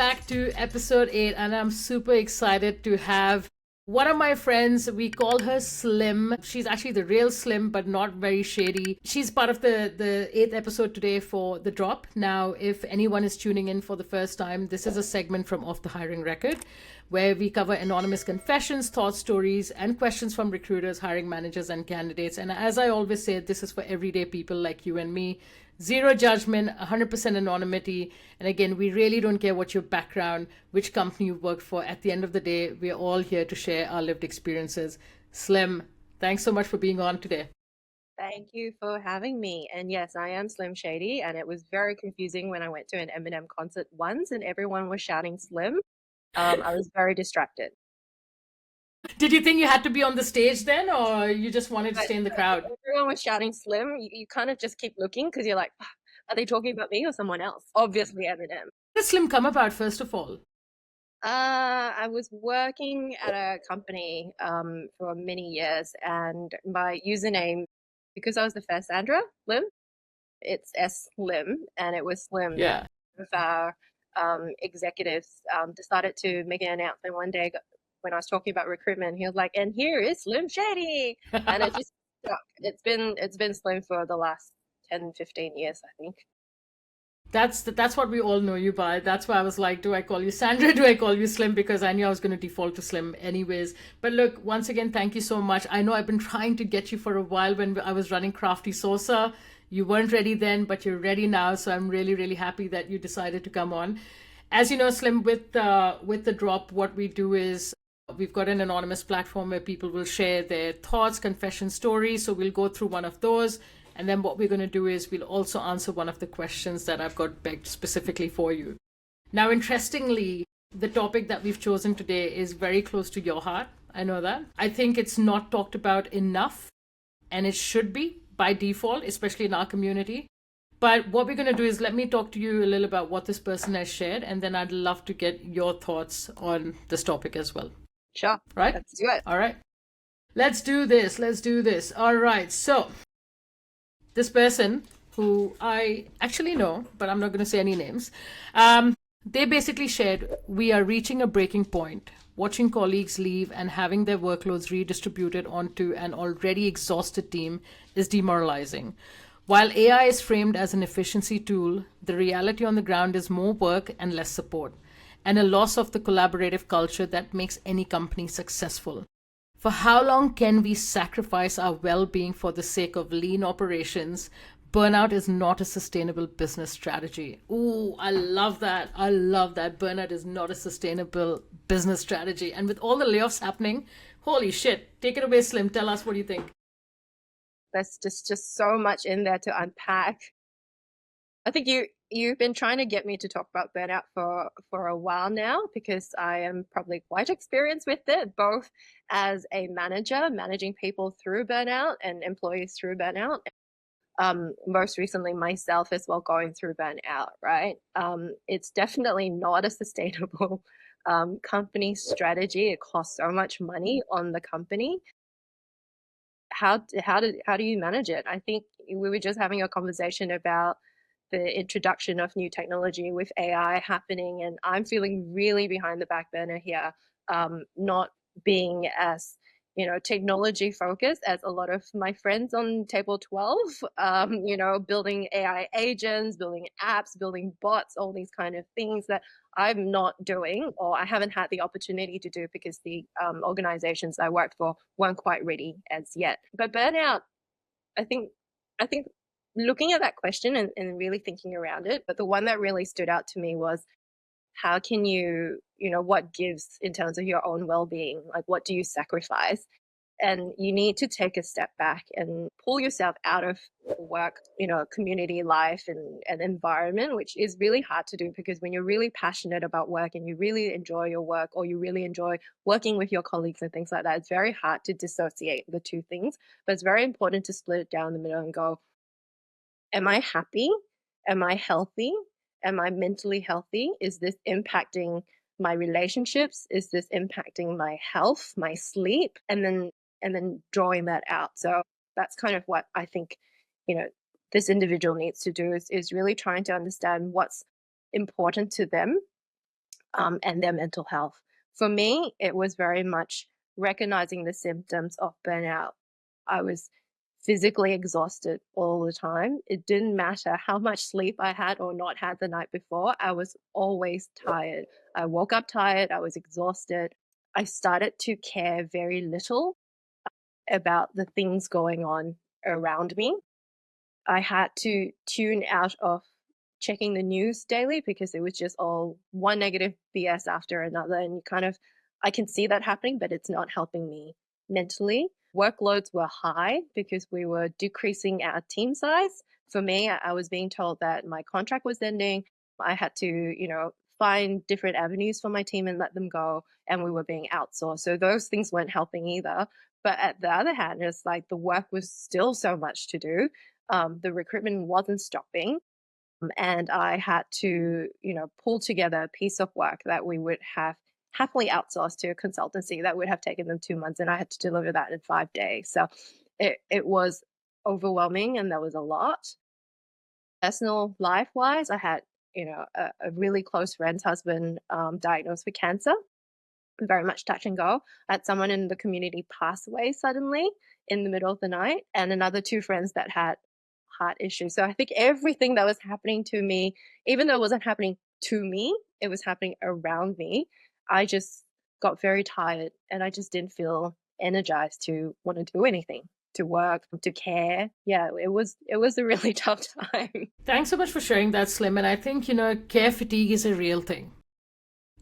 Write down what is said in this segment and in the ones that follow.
back to episode 8, and I'm super excited to have one of my friends. We call her Slim. She's actually the real Slim, but not very shady. She's part of the 8th episode today for The Drop. Now, if anyone is tuning in for the first time, this is a segment from Off the Hiring Record, where we cover anonymous confessions, thought stories, and questions from recruiters, hiring managers, and candidates. And as I always say, this is for everyday people like you and me. Zero judgment, 100% anonymity. And again, we really don't care what your background, which company you work for. At the end of the day, we're all here to share our lived experiences. Slim, thanks so much for being on today. Thank you for having me. And yes, I am Slim Shady, and it was very confusing when I went to an Eminem concert once and everyone was shouting Slim. I was very distracted. Did you think you had to be on the stage then, or you just wanted to But stay in the crowd? everyone was shouting Slim. You kind of just keep looking because you're like, "Ah, are they talking about me or someone else? Obviously, Eminem. How did Slim come about, first of all? I was working at a company for many years, and my username, because I was the first Sandra, Slim, it's S Slim, and it was Slim that Yeah. of our executives decided to make an announcement one day when I was talking about recruitment. He was like, "And here is Slim Shady," and it just stuck. It's been Slim for the last 10, 15 years, I think. That's what we all know you by. That's why I was like, do I call you Sandra? Do I call you Slim? Because I knew I was going to default to Slim anyways. But look, once again, thank you so much. I know I've been trying to get you for a while when I was running Crafty Sosa. You weren't ready then, but you're ready now. So I'm really, really happy that you decided to come on. As you know, Slim, with the drop, what we do is we've got an anonymous platform where people will share their thoughts, confession stories. So we'll go through one of those. And then what we're going to do is we'll also answer one of the questions that I've got begged specifically for you. Now, interestingly, the topic that we've chosen today is very close to your heart. I know that. I think it's not talked about enough, and it should be by default, especially in our community. But what we're going to do is let me talk to you a little about what this person has shared, and then I'd love to get your thoughts on this topic as well. Sure, Right? let's do it. All right. Let's do this. Let's do this. All right. So, this person who I actually know, but I'm not going to say any names, they basically shared, we are reaching a breaking point. Watching colleagues leave and having their workloads redistributed onto an already exhausted team is demoralizing. While AI is framed as an efficiency tool, the reality on the ground is more work and less support, and a loss of the collaborative culture that makes any company successful. For how long can we sacrifice our well being for the sake of lean operations? Burnout is not a sustainable business strategy. Ooh, I love that. I love that. Burnout is not a sustainable business strategy. And with all the layoffs happening, holy shit. Take it away, Slim. Tell us what you think. There's just so much in there to unpack. I think you've been trying to get me to talk about burnout for a while now because I am probably quite experienced with it, both as a manager, managing people through burnout and employees through burnout. Most recently myself as well going through burnout, right? It's definitely not a sustainable company strategy. It costs so much money on the company. How do you manage it? I think we were just having a conversation about the introduction of new technology with AI happening, and I'm feeling really behind the back burner here, not being as technology focused as a lot of my friends on table 12, building AI agents, building apps, building bots, all these kind of things that I'm not doing or I haven't had the opportunity to do because the organizations I worked for weren't quite ready as yet. But burnout, I think, I think looking at that question and really thinking around it, but the one that really stood out to me was how can what gives in terms of your own well-being? Like, what do you sacrifice? And you need to take a step back and pull yourself out of work, community life and environment, which is really hard to do because when you're really passionate about work and you really enjoy your work or you really enjoy working with your colleagues and things like that, it's very hard to dissociate the two things. But it's very important to split it down the middle and go, am I happy? Am I healthy? Am I mentally healthy? Is this impacting my relationships? Is this impacting my health, my sleep? And then drawing that out. So that's kind of what I think, you know, this individual needs to do is really trying to understand what's important to them and their mental health. For me, it was very much recognizing the symptoms of burnout. I was physically exhausted all the time. It didn't matter how much sleep I had or not had the night before, I was always tired. I woke up tired, I was exhausted. I started to care very little about the things going on around me. I had to tune out of checking the news daily because it was just all one negative BS after another. And you kind of, I can see that happening, but it's not helping me mentally. Workloads were high because we were decreasing our team size. For me, I was being told that my contract was ending. I had to, find different avenues for my team and let them go. And we were being outsourced. So those things weren't helping either. But at the other hand, it's like the work was still so much to do. The recruitment wasn't stopping, and I had to, pull together a piece of work that we would have happily outsourced to a consultancy that would have taken them 2 months, and I had to deliver that in 5 days. So it was overwhelming, and there was a lot. Personal life wise, I had, a really close friend's husband diagnosed with cancer, very much touch and go. I had someone in the community pass away suddenly in the middle of the night, and another two friends that had heart issues. So I think everything that was happening to me, even though it wasn't happening to me, it was happening around me. I just got very tired and I just didn't feel energized to want to do anything, to work, to care. Yeah, it was a really tough time. Thanks so much for sharing that, Slim. And I think, care fatigue is a real thing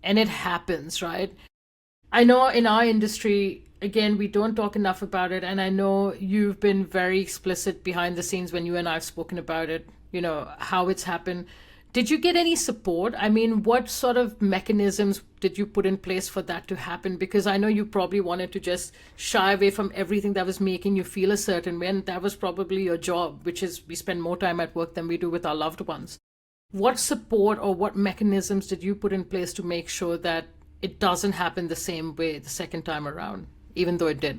and it happens, right? I know in our industry, again, we don't talk enough about it. And I know you've been very explicit behind the scenes when you and I have spoken about it, how it's happened. Did you get any support? I mean, what sort of mechanisms did you put in place for that to happen? Because I know you probably wanted to just shy away from everything that was making you feel a certain way. And that was probably your job, which is we spend more time at work than we do with our loved ones. What support or what mechanisms did you put in place to make sure that it doesn't happen the same way the second time around, even though it did?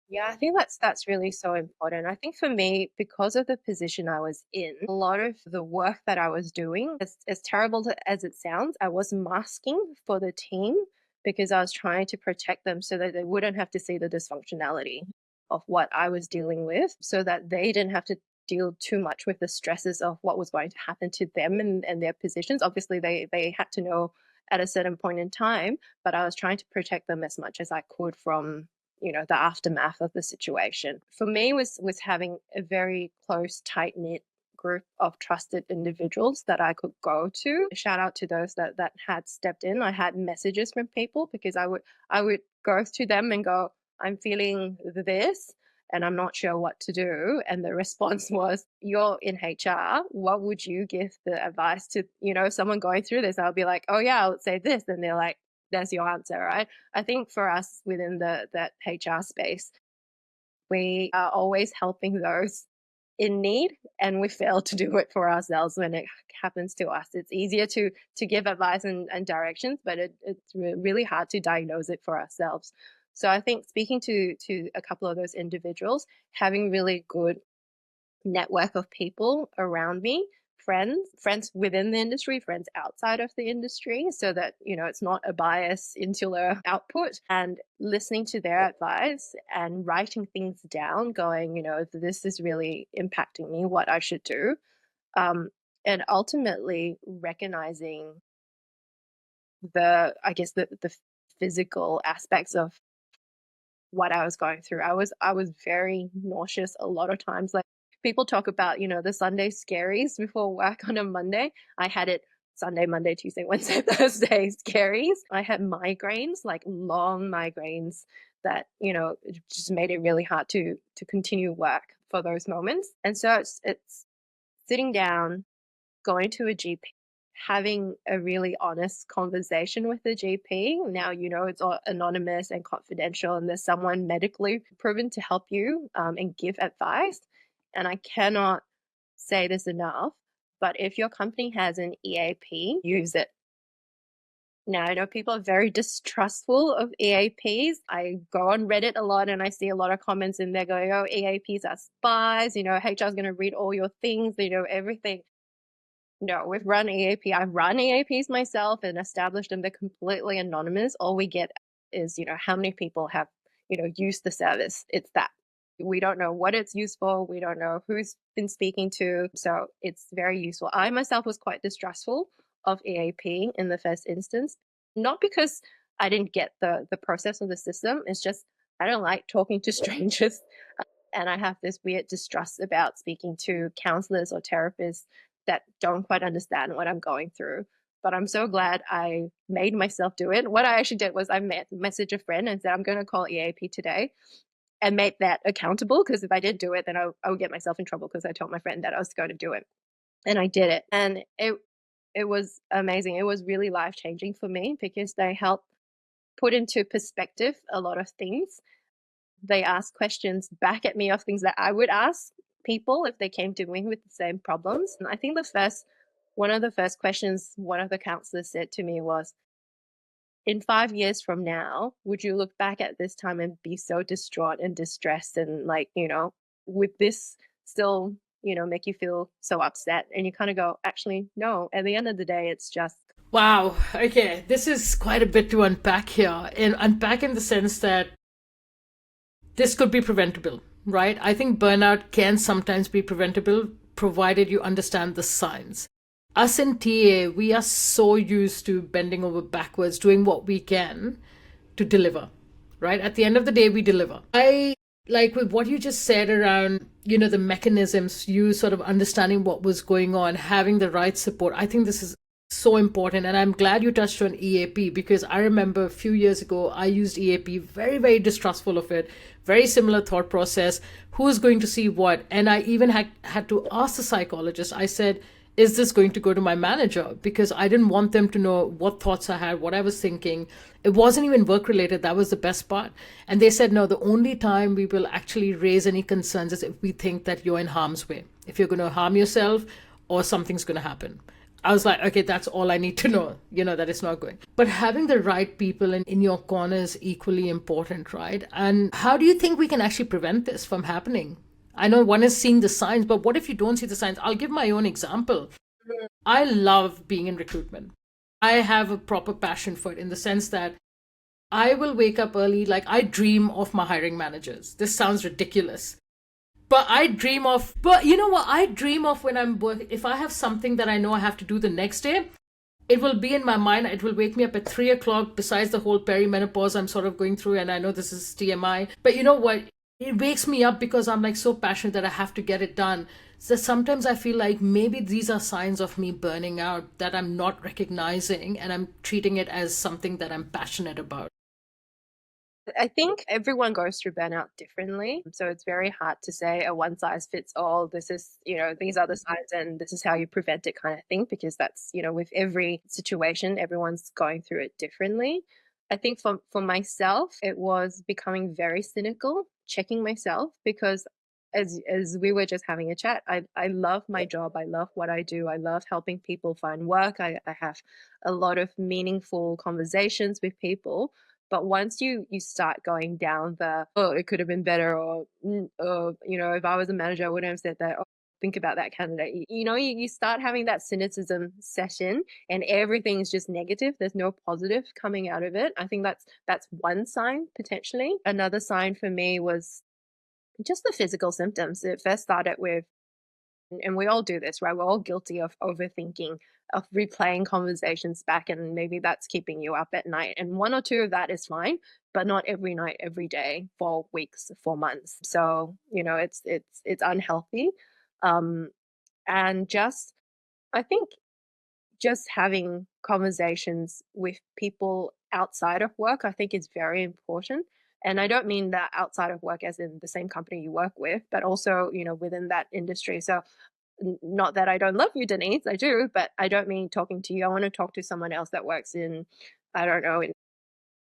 Yeah, I think that's really so important. I think for me, because of the position I was in, a lot of the work that I was doing, as terrible as it sounds, I was masking for the team because I was trying to protect them so that they wouldn't have to see the dysfunctionality of what I was dealing with, so that they didn't have to deal too much with the stresses of what was going to happen to them and their positions. Obviously, they had to know at a certain point in time, but I was trying to protect them as much as I could from the aftermath of the situation. For me, was having a very close, tight knit group of trusted individuals that I could go to. Shout out to those that had stepped in. I had messages from people because I would go to them and go, I'm feeling this and I'm not sure what to do. And the response was, you're in HR. What would you give the advice to, someone going through this? I'll be like, oh yeah, I would say this. And they're like, there's your answer, right? I think for us within that HR space, we are always helping those in need, and we fail to do it for ourselves when it happens to us. It's easier to give advice and directions, but it's really hard to diagnose it for ourselves. So I think speaking to a couple of those individuals, having really good network of people around me, friends within the industry, friends outside of the industry, so that it's not a bias insular output, and listening to their advice and writing things down, going, this is really impacting me, what I should do, um, and ultimately recognizing the physical aspects of what I was going through. I was very nauseous a lot of times. Like, people talk about, the Sunday scaries before work on a Monday. I had it Sunday, Monday, Tuesday, Wednesday, Thursday scaries. I had migraines, like long migraines that, it just made it really hard to continue work for those moments. And so it's sitting down, going to a GP, having a really honest conversation with the GP. Now, it's all anonymous and confidential, and there's someone medically proven to help you and give advice. And I cannot say this enough, but if your company has an EAP, use it. Now, I know people are very distrustful of EAPs. I go on Reddit a lot and I see a lot of comments in there going, oh, EAPs are spies, HR is going to read all your things, everything. No, we've run EAP. I've run EAPs myself and established them. They're completely anonymous. All we get is, how many people have, used the service. It's that. We don't know what it's used for. We don't know who's been speaking to. So it's very useful. I myself was quite distrustful of EAP in the first instance, not because I didn't get the process of the system. It's just I don't like talking to strangers. And I have this weird distrust about speaking to counselors or therapists that don't quite understand what I'm going through. But I'm so glad I made myself do it. What I actually did was I messaged a friend and said, I'm going to call EAP today and make that accountable. Because if I did do it, then I would get myself in trouble because I told my friend that I was going to do it. And I did it. And it was amazing. It was really life changing for me because they helped put into perspective a lot of things. They ask questions back at me of things that I would ask people if they came to me with the same problems. And I think one of the first questions one of the counselors said to me was, in 5 years from now, would you look back at this time and be so distraught and distressed and like, with this still, make you feel so upset? And you kind of go, actually, no. At the end of the day, it's just, Wow. Okay. This is quite a bit to unpack here. And unpack in the sense that this could be preventable, right? I think burnout can sometimes be preventable provided you understand the signs. Us in TA, we are so used to bending over backwards, doing what we can to deliver, right? At the end of the day, we deliver. I like with what you just said around, the mechanisms, you sort of understanding what was going on, having the right support. I think this is so important. And I'm glad you touched on EAP because I remember a few years ago, I used EAP, very, very distrustful of it, very similar thought process. Who's going to see what? And I even had to ask the psychologist, I said, is this going to go to my manager? Because I didn't want them to know what thoughts I had, what I was thinking. It wasn't even work related. That was the best part. And they said, no, the only time we will actually raise any concerns is if we think that you're in harm's way, if you're going to harm yourself or something's going to happen. I was like, okay, that's all I need to know, that it's not going. But having the right people in your corner is equally important, right? And how do you think we can actually prevent this from happening? I know one is seeing the signs, but what if you don't see the signs? I'll give my own example. I love being in recruitment. I have a proper passion for it in the sense that I will wake up early. Like I dream of my hiring managers. This sounds ridiculous. But you know what? I dream of when I'm working. If I have something that I know I have to do the next day, it will be in my mind. It will wake me up at 3 o'clock, besides the whole perimenopause I'm sort of going through. And I know this is TMI, but you know what? It wakes me up because I'm like so passionate that I have to get it done. So sometimes I feel like maybe these are signs of me burning out that I'm not recognizing and I'm treating it as something that I'm passionate about. I think everyone goes through burnout differently. So it's very hard to say a one size fits all. This is, these are the signs and this is how you prevent it kind of thing, because that's, with every situation, everyone's going through it differently. I think for myself, it was becoming very cynical, checking myself, because as we were just having a chat, I love my job. I love what I do. I love helping people find work. I have a lot of meaningful conversations with people. But once you start going down it could have been better, or if I was a manager, I wouldn't have said that. Or think about that candidate. You start having that cynicism session, and everything's just negative. There's no positive coming out of it. I think that's one sign potentially. Another sign for me was just the physical symptoms. It first started with, and we all do this, right? We're all guilty of overthinking, of replaying conversations back, and maybe that's keeping you up at night. And one or two of that is fine, but not every night, every day, for weeks, for months. So, it's unhealthy. Um, and just, I think just having conversations with people outside of work, I think is very important. And I don't mean that outside of work as in the same company you work with, but also, within that industry. So not that I don't love you, Denise, I do, but I don't mean talking to you. I want to talk to someone else that works in, I don't know, in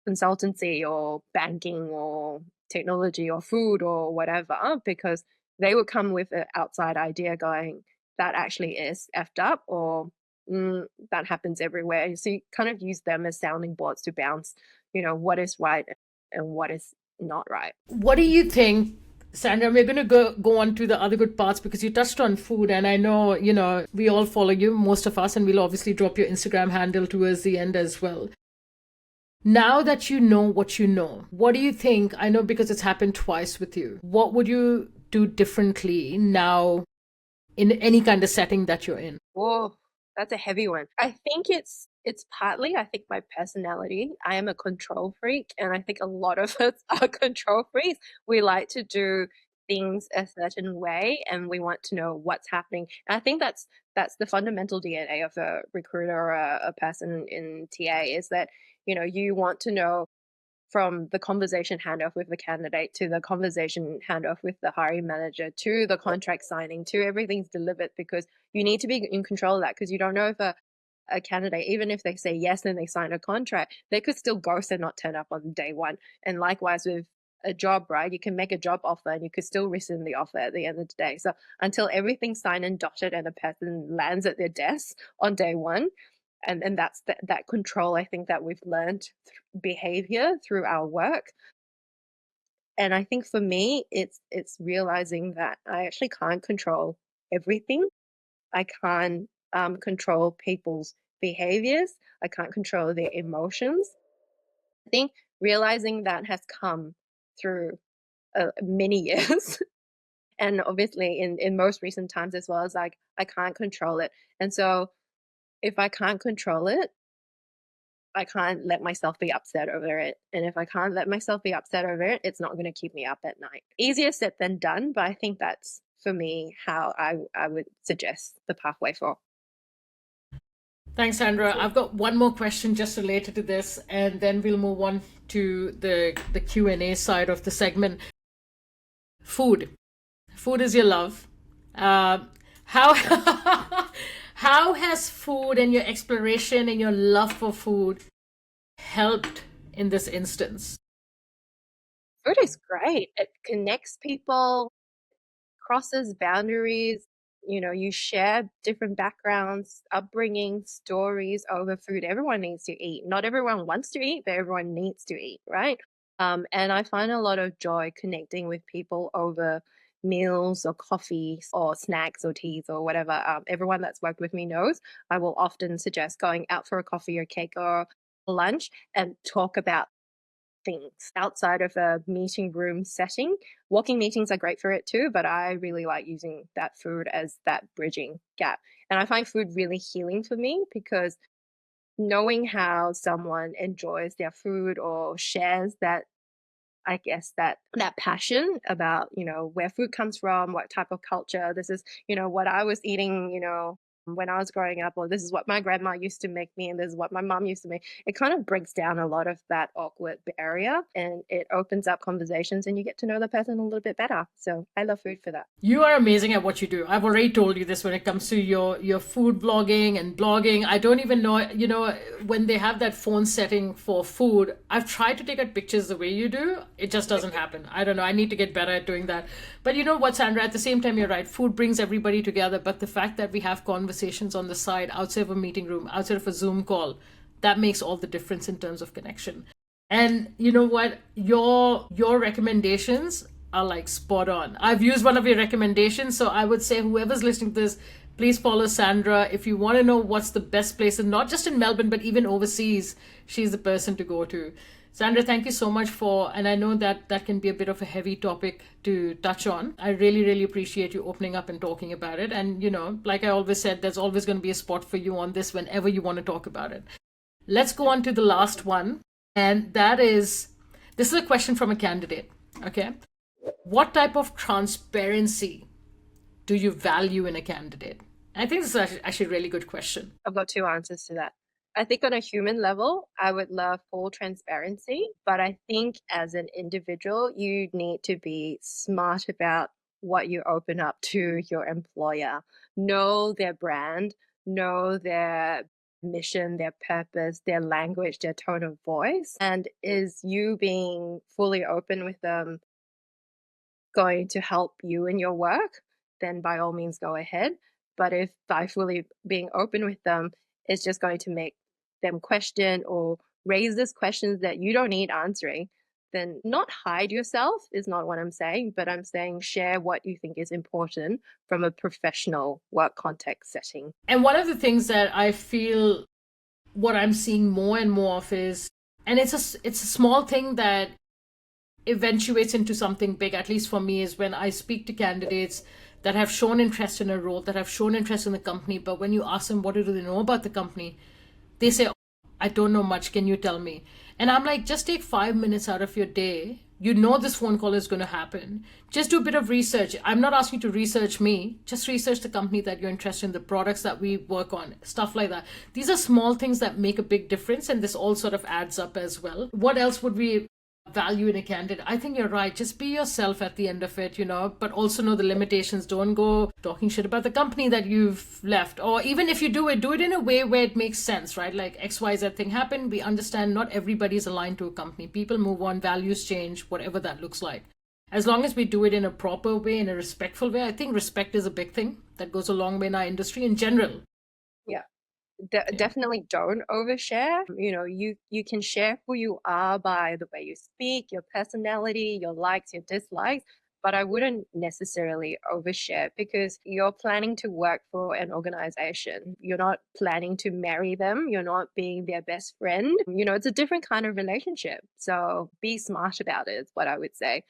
consultancy or banking or technology or food or whatever, because they would come with an outside idea going, that actually is effed up, or that happens everywhere. So you kind of use them as sounding boards to bounce, what is right and what is not right. What do you think Sandra, we're going to go on to the other good parts because you touched on food, and I know, we all follow you, most of us, and we'll obviously drop your Instagram handle towards the end as well. Now that you know what you know, what do you think? I know because it's happened twice with you. What would you do differently now in any kind of setting that you're in? Oh, that's a heavy one. I think it's partly, I think, my personality. I am a control freak, and I think a lot of us are control freaks. We like to do things a certain way, and we want to know what's happening. And I think that's the fundamental DNA of a recruiter or a person in TA, is that, you want to know from the conversation handoff with the candidate to the conversation handoff with the hiring manager to the contract signing to everything's delivered, because you need to be in control of that, because you don't know if a candidate, even if they say yes and they sign a contract, they could still ghost and not turn up on day one. And likewise with a job, right? You can make a job offer and you could still rescind the offer at the end of the day. So until everything's signed and dotted and a person lands at their desk on day one, and that's that control, I think, that we've learned behavior through our work. And I think for me, it's realizing that I actually can't control everything. I can't control people's behaviors. I can't control their emotions. I think realizing that has come through many years. And obviously in most recent times as well, as like I can't control it. And so if I can't control it, I can't let myself be upset over it. And if I can't let myself be upset over it, it's not going to keep me up at night. Easier said than done, but I think that's for me how I would suggest the pathway for. Thanks, Sandra. I've got one more question just related to this, and then we'll move on to the Q&A side of the segment. Food. Food is your love. How how has food and your exploration and your love for food helped in this instance? Food is great. It connects people, crosses boundaries. You share different backgrounds, upbringing, stories over food. Everyone needs to eat. Not everyone wants to eat, but everyone needs to eat, right? And I find a lot of joy connecting with people over meals or coffees or snacks or teas or whatever. Everyone that's worked with me knows I will often suggest going out for a coffee or cake or lunch and talk about things outside of a meeting room setting. Walking meetings are great for it too, but I really like using that food as that bridging gap. And I find food really healing for me, because knowing how someone enjoys their food or shares that, I guess, that passion about, where food comes from, what type of culture this is, what I was eating, when I was growing up, or this is what my grandma used to make me, and this is what my mom used to make. It kind of breaks down a lot of that awkward barrier, and it opens up conversations, and you get to know the person a little bit better. So I love food for that. You are amazing at what you do. I've already told you this when it comes to your food vlogging and blogging. I don't even know, when they have that phone setting for food, I've tried to take out pictures the way you do. It just doesn't happen. I don't know. I need to get better at doing that. But you know what, Sandra, at the same time, you're right. Food brings everybody together. But the fact that we have conversations on the side, outside of a meeting room, outside of a Zoom call, that makes all the difference in terms of connection. And you know what? Your recommendations are like spot on. I've used one of your recommendations, so I would say whoever's listening to this, please follow Sandra. If you want to know what's the best place, and not just in Melbourne, but even overseas, she's the person to go to. Sandra, thank you so much and I know that that can be a bit of a heavy topic to touch on. I really, really appreciate you opening up and talking about it. And, like I always said, there's always going to be a spot for you on this whenever you want to talk about it. Let's go on to the last one. And this is a question from a candidate. Okay. What type of transparency do you value in a candidate? I think this is actually a really good question. I've got two answers to that. I think on a human level, I would love full transparency, but I think as an individual, you need to be smart about what you open up to your employer. Know their brand, know their mission, their purpose, their language, their tone of voice. And is you being fully open with them going to help you in your work, then by all means go ahead. But if by fully being open with them, it's just going to make them question or raise these questions that you don't need answering, then not hide yourself is not what I'm saying, but I'm saying share what you think is important from a professional work context setting. And one of the things that I feel what I'm seeing more and more of is, and it's a small thing that eventuates into something big, at least for me, is when I speak to candidates that have shown interest in a role, that have shown interest in the company, but when you ask them what do they know about the company, they say, "Oh, I don't know much, can you tell me?" And I'm like, just take 5 minutes out of your day. You know this phone call is going to happen. Just do a bit of research. I'm not asking you to research me. Just research the company that you're interested in, the products that we work on, stuff like that. These are small things that make a big difference, and this all sort of adds up as well. What else would we value in a candidate? I think you're right. Just be yourself at the end of it, but also know the limitations. Don't go talking shit about the company that you've left. Or even if you do it in a way where it makes sense, right? Like XYZ thing happened. We understand not everybody's aligned to a company. People move on, values change, whatever that looks like. As long as we do it in a proper way, in a respectful way, I think respect is a big thing that goes a long way in our industry in general. Yeah. Yeah. Definitely don't overshare. You can share who you are by the way you speak, your personality, your likes, your dislikes, but I wouldn't necessarily overshare because you're planning to work for an organization. You're not planning to marry them. You're not being their best friend. It's a different kind of relationship. So be smart about it, is what I would say.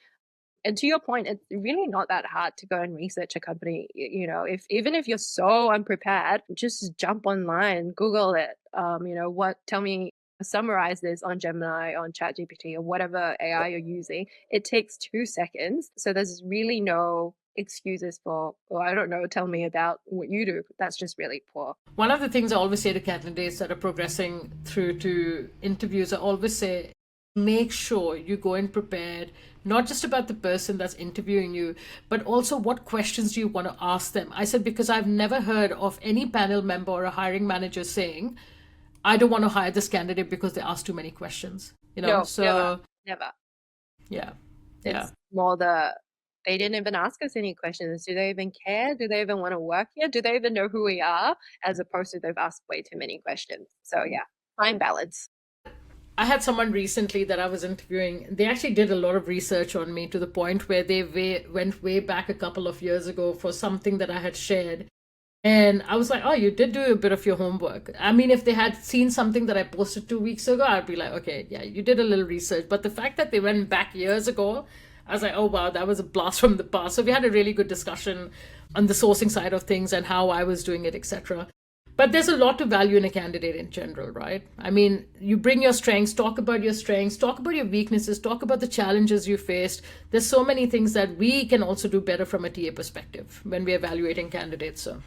And to your point, it's really not that hard to go and research a company. If even if you're so unprepared, just jump online, Google it. Tell me, summarize this on Gemini, on ChatGPT, or whatever AI you're using. It takes 2 seconds. So there's really no excuses for, oh, I don't know, tell me about what you do. That's just really poor. One of the things I always say to candidates that are progressing through to interviews, I always say, make sure you go in prepared, not just about the person that's interviewing you, but also what questions do you want to ask them. I said, because I've never heard of any panel member or a hiring manager saying, I don't want to hire this candidate because they ask too many questions. No, So never. yeah. It's more they didn't even ask us any questions. Do they even care? Do they even want to work here? Do they even know who we are? As opposed to they've asked way too many questions. So yeah, fine balance. I had someone recently that I was interviewing. They actually did a lot of research on me to the point where they went way back a couple of years ago for something that I had shared. And I was like, oh, you did do a bit of your homework. I mean, if they had seen something that I posted 2 weeks ago, I'd be like, okay, yeah, you did a little research. But the fact that they went back years ago, I was like, oh, wow, that was a blast from the past. So we had a really good discussion on the sourcing side of things and how I was doing it, etc. But there's a lot to value in a candidate in general, right? I mean, you bring your strengths, talk about your strengths, talk about your weaknesses, talk about the challenges you faced. There's so many things that we can also do better from a TA perspective when we're evaluating candidates. So,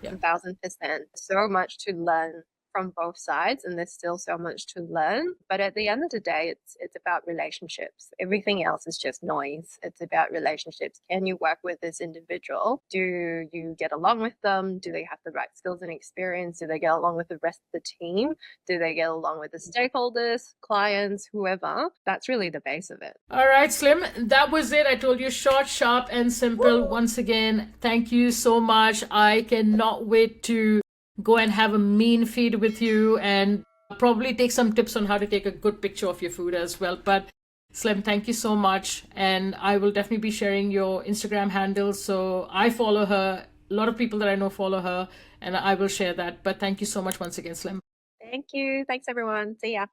yeah. 1,000%. So much to learn from both sides, and there's still so much to learn. But at the end of the day, it's about relationships. Everything else is just noise. It's about relationships. Can you work with this individual? Do you get along with them? Do they have the right skills and experience? Do they get along with the rest of the team? Do they get along with the stakeholders, clients, whoever? That's really the base of it. All right, Slim, that was it. I told you, short, sharp, and simple. Woo! Once again, thank you so much. I cannot wait to go and have a mean feed with you and probably take some tips on how to take a good picture of your food as well. But Slim, thank you so much. And I will definitely be sharing your Instagram handle. So I follow her. A lot of people that I know follow her, and I will share that. But thank you so much once again, Slim. Thank you. Thanks, everyone. See ya.